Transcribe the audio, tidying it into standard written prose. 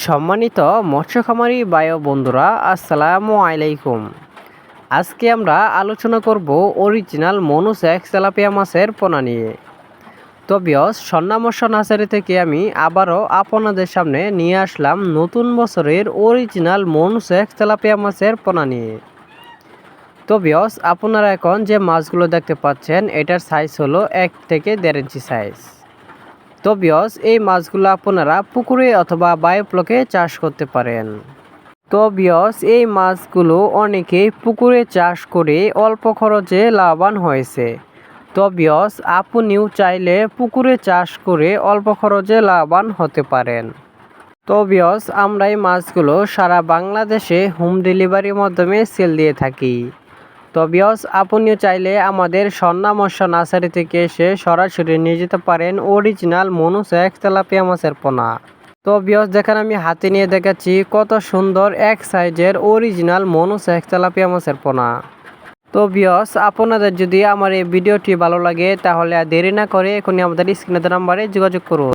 সম্মানিত মৎস্য খামারি ভাই ও বন্ধুরা, আসসালামু আলাইকুম। আজকে আমরা আলোচনা করব অরিজিনাল মনুসেক তেলাপিয়া মাছের পোনা নিয়ে। তো ভিউয়ার্স, সন্না মৎস্য নার্সারি থেকে আমি আবারও আপনাদের সামনে নিয়ে আসলাম নতুন বছরের অরিজিনাল মনুসেক তেলাপিয়া মাছের পোনা নিয়ে। তো ভিউয়ার্স, আপনারা এখন যে মাছগুলো দেখতে পাচ্ছেন এটার সাইজ হলো 1 থেকে 1.5 ইঞ্চি সাইজ। তো ভিউয়ার্স, এই মাছগুলো আপনারা পুকুরে অথবা বায়োফ্লকে চাষ করতে পারেন। তো ভিউয়ার্স, এই মাছগুলো অনেকেই পুকুরে চাষ করে অল্প খরচে লাভবান হয়েছে। তো ভিউয়ার্স, আপনিও চাইলে পুকুরে চাষ করে অল্প খরচে লাভবান হতে পারেন। তো ভিউয়ার্স, আমরা এই মাছগুলো সারা বাংলাদেশে হোম ডেলিভারির মাধ্যমে সেল দিয়ে থাকি। তো ভিউয়ার্স, আপনিও চাইলে আমাদের সন্না মৎস্য নার্সারি থেকে এসে সরাসরি নিয়ে যেতে পারেন অরিজিনাল মনুসেক তেলাপিয়া মাছের পোনা। তো ভিউয়ার্স, দেখেন আমি হাতে নিয়ে দেখাচ্ছি কত সুন্দর এক সাইজের অরিজিনাল মনুসেক তেলাপিয়া মাছের পোনা। তো ভিউয়ার্স, আপনাদের যদি আমার এই ভিডিওটি ভালো লাগে তাহলে আর দেরি না করে এখনই আমাদের স্ক্রিনে দেওয়া নাম্বারে যোগাযোগ করুন।